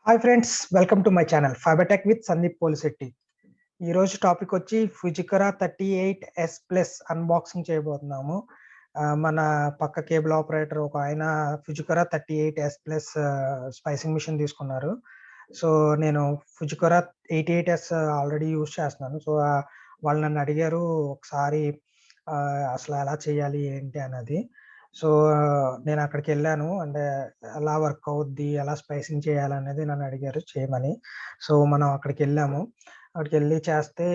Hi friends, welcome to my channel fibre tech with Sandeep Polishetty. ఈరోజు topic వచ్చి ఫుజికరా 38S plus unboxing చేయబోతున్నాము. మన పక్క కేబుల్ ఆపరేటర్ ఒక ఆయన ఫుజికరా 38S ప్లస్ స్పైసింగ్ మిషన్ తీసుకున్నారు. సో నేను ఫుజికరా 88S ఆల్రెడీ యూజ్ చేస్తున్నాను. సో వాళ్ళు నన్ను అడిగారు ఒకసారి అసలు ఎలా చేయాలి ఏంటి అన్నది. సో నేను అక్కడికెళ్ళాను. అంటే ఎలా వర్క్ అవుద్ది, ఎలా స్పైసింగ్ చేయాలనేది నన్ను అడిగారు చేయమని. సో మనం అక్కడికెళ్ళాము. అక్కడికెళ్ళి చేస్తే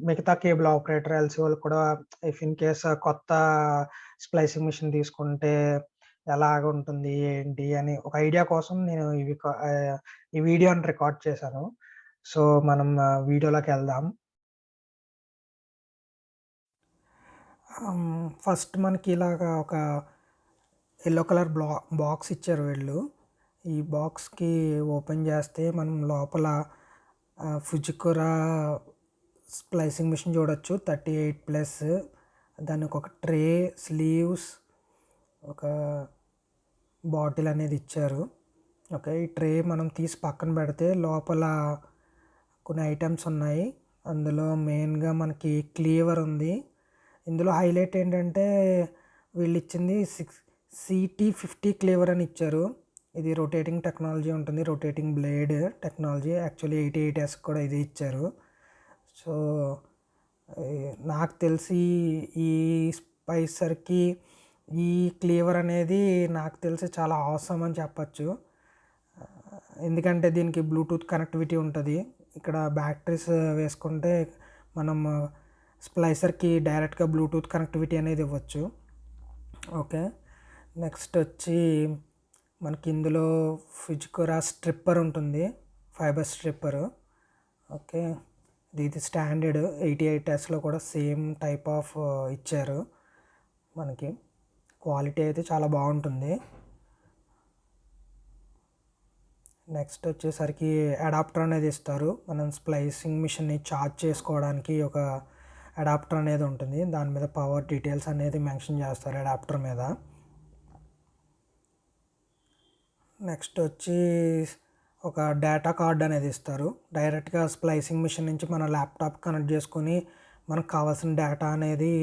మిగతా కేబుల్ ఆపరేటర్ ఎల్సీ వాళ్ళకి కూడా ఇఫ్ ఇన్ కేస్ కొత్త స్ప్లైసింగ్ మిషన్ తీసుకుంటే ఎలాగుంటుంది, ఏంటి అని ఒక ఐడియా కోసం నేను ఈ వీడియోని రికార్డ్ చేశాను. సో మనం వీడియోలోకెళ్దాం. ఫస్ట్ మనకి ఇలాగా ఒక యెల్లో కలర్ బాక్స్ ఇచ్చారు వీళ్ళు. ఈ బాక్స్‌కి ఓపెన్ చేస్తే మనం లోపల ఫుజికురా స్ప్లైసింగ్ మిషన్ చూడొచ్చు 38+. దానికి ఒక ట్రే, స్లీవ్స్, ఒక బాటిల్ అనేది ఇచ్చారు. ఓకే, ఈ ట్రే మనం తీసి పక్కన పెడితే లోపల కొన్ని ఐటమ్స్ ఉన్నాయి. అందులో మెయిన్‌గా మనకి క్లీవర్ ఉంది. ఇందులో హైలైట్ ఏంటంటే వీళ్ళు ఇచ్చింది CT50 క్లీవర్ అని ఇచ్చారు. ఇది రొటేటింగ్ టెక్నాలజీ ఉంటుంది, rotating blade technology. Actually 88S కూడా ఇదే ఇచ్చారు. సో నాకు తెలిసి ఈ స్పైసర్కి ఈ క్లీవర్ అనేది నాకు తెలిసి చాలా అవసరం అని చెప్పచ్చు. ఎందుకంటే దీనికి బ్లూటూత్ కనెక్టివిటీ ఉంటుంది. ఇక్కడ బ్యాటరీస్ వేసుకుంటే మనం స్ప్లైసర్కి డైరెక్ట్గా బ్లూటూత్ కనెక్టివిటీ అనేది ఇవ్వచ్చు. ఓకే, నెక్స్ట్ వచ్చి మనకి ఇందులో ఫుజికురా స్ట్రిప్పర్ ఉంటుంది, ఫైబర్ స్ట్రిప్పర్. ఓకే, ఇది స్టాండర్డ్ 88Sలో కూడా సేమ్ టైప్ ఆఫ్ ఇచ్చారు. మనకి క్వాలిటీ అయితే చాలా బాగుంటుంది. నెక్స్ట్ వచ్చేసరికి అడాప్టర్ అనేది ఇస్తారు. మనం స్ప్లైసింగ్ మిషన్ని ఛార్జ్ చేసుకోవడానికి ఒక అడాప్టర్ అనేది ఉంటుంది. దాని మీద పవర్ డీటెయిల్స్ అనేది మెన్షన్ చేస్తారు అడాప్టర్ మీద. నెక్స్ట్ వచ్చి ఒక డేటా కార్డ్ అనేది ఇస్తారు. డైరెక్ట్గా స్ప్లైసింగ్ మిషన్ నుంచి మన ల్యాప్టాప్ కనెక్ట్ చేసుకొని మనకు కావాల్సిన డేటా అనేది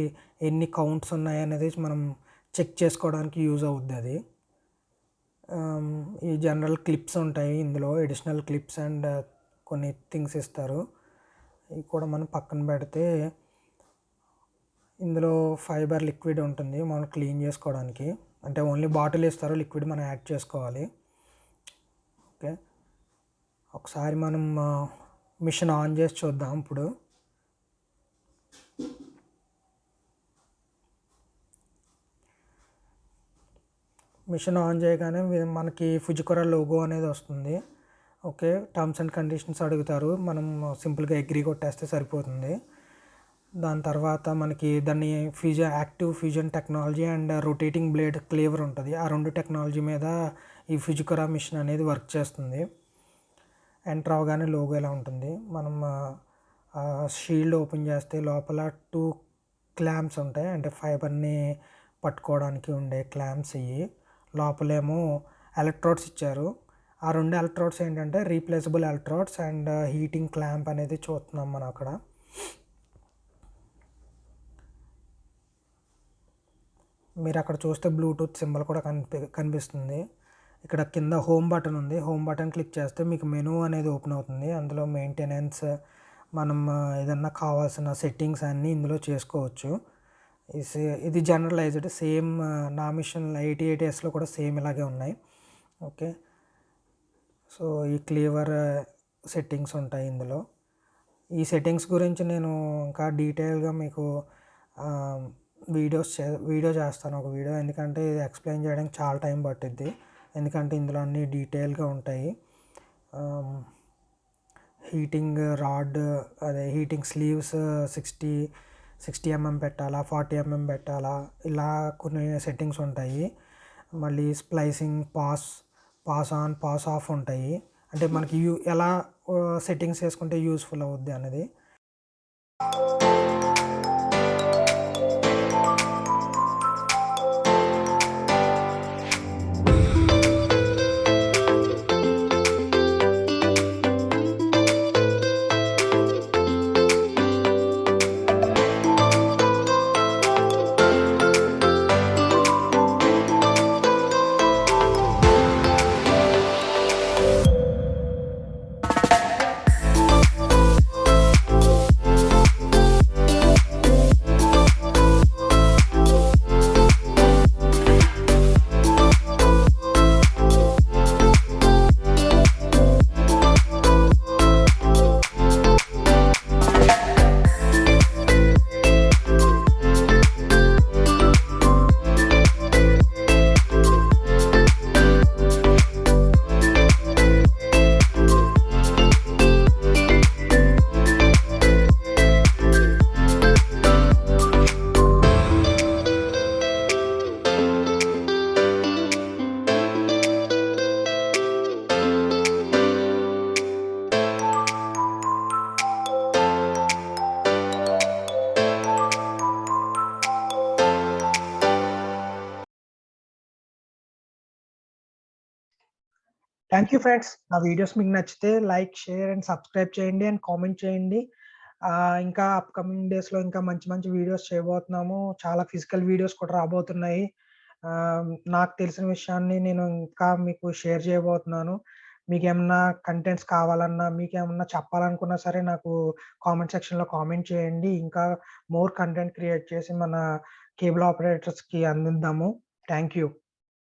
ఎన్ని కౌంట్స్ ఉన్నాయి అనేది మనం చెక్ చేసుకోవడానికి యూజ్ అవుద్ది అది. ఈ జనరల్ క్లిప్స్ ఉంటాయి ఇందులో, ఎడిషనల్ క్లిప్స్ అండ్ కొన్ని థింగ్స్ ఇస్తారు. ఇవి కూడా మనం పక్కన పెడితే ఇందులో ఫైబర్ లిక్విడ్ ఉంటుంది మనం క్లీన్ చేసుకోవడానికి. అంటే ఓన్లీ బాటిల్ ఇస్తారు, లిక్విడ్ మనం యాడ్ చేసుకోవాలి. ఓకే, ఒకసారి మనం మిషన్ ఆన్ చేసి చూద్దాం. ఇప్పుడు మిషన్ ఆన్ చేయగానే మనకి ఫుజికురా లోగో అనేది వస్తుంది. ఓకే, టర్మ్స్ అండ్ కండిషన్స్ అడుగుతారు, మనం సింపుల్గా అగ్రీ కొట్టేస్తే సరిపోతుంది. దాని తర్వాత మనకి దాన్ని active fusion technology and rotating blade cleaver ఉంటుంది. ఆ రెండు టెక్నాలజీ మీద ఈ ఫుజికురా మిషన్ అనేది వర్క్ చేస్తుంది. ఎంటర్ అవగానే లోగో ఎలా ఉంటుంది. మనం షీల్డ్ ఓపెన్ చేస్తే లోపల 2 క్లాంప్స్ ఉంటాయి, అంటే ఫైబర్ని పట్టుకోవడానికి ఉండే క్లాంప్స్. ఇవి లోపలేమో ఎలక్ట్రోడ్స్ ఇచ్చారు. ఆ 2 ఎలక్ట్రోడ్స్ ఏంటంటే replaceable electrodes and heating clamp అనేది చూస్తున్నాం మనం అక్కడ. మీరు అక్కడ చూస్తే బ్లూటూత్ సింబల్ కూడా కనిపిస్తుంది. ఇక్కడ కింద హోమ్ బటన్ ఉంది. హోమ్ బటన్ క్లిక్ చేస్తే మీకు మెనూ అనేది ఓపెన్ అవుతుంది. అందులో మెయింటెనెన్స్, మనం ఏదన్నా కావాల్సిన సెట్టింగ్స్ అన్నీ ఇందులో చేసుకోవచ్చు. ఇది జనరలైజ్డ్, సేమ్ నా మిషన్ 88Sలో కూడా సేమ్ ఇలాగే ఉన్నాయి. ఓకే, సో ఈ క్లీవర్ సెట్టింగ్స్ ఉంటాయి ఇందులో. ఈ సెట్టింగ్స్ గురించి నేను ఇంకా డీటెయిల్గా మీకు వీడియో చేస్తాను, ఒక వీడియో. ఎందుకంటే ఇది ఎక్స్ప్లెయిన్ చేయడానికి చాలా టైం పట్టుద్ది, ఎందుకంటే ఇందులో అన్నీ డీటెయిల్గా ఉంటాయి. హీటింగ్ రాడ్, అదే హీటింగ్ స్లీవ్స్ 60 mm పెట్టాలా, 40 mm పెట్టాలా, ఇలా కొన్ని సెట్టింగ్స్ ఉంటాయి. మళ్ళీ splicing pass on, pass of ఉంటాయి. అంటే మనకి ఎలా సెట్టింగ్స్ చేసుకుంటే యూస్ఫుల్ అవుద్ది అనేది. Thank you friends. నా వీడియోస్ మీకు నచ్చితే లైక్, షేర్ అండ్ సబ్స్క్రైబ్ చేయండి అండ్ కామెంట్ చేయండి. ఇంకా అప్‌కమింగ్ డేస్‌లో ఇంకా మంచి మంచి వీడియోస్ చేయబోతున్నాము. చాలా ఫిజికల్ వీడియోస్ కూడా రాబోతున్నాయి. నాకు తెలిసిన విషయాన్ని నేను ఇంకా మీకు షేర్ చేయబోతున్నాను. మీకేమన్నా కంటెంట్స్ కావాలన్నా, మీకేమన్నా చెప్పాలనుకున్నా సరే నాకు కామెంట్ సెక్షన్‌లో కామెంట్ చేయండి. ఇంకా మోర్ కంటెంట్ క్రియేట్ చేసి మన కేబుల్ ఆపరేటర్స్‌కి అందిద్దాము. Thank you.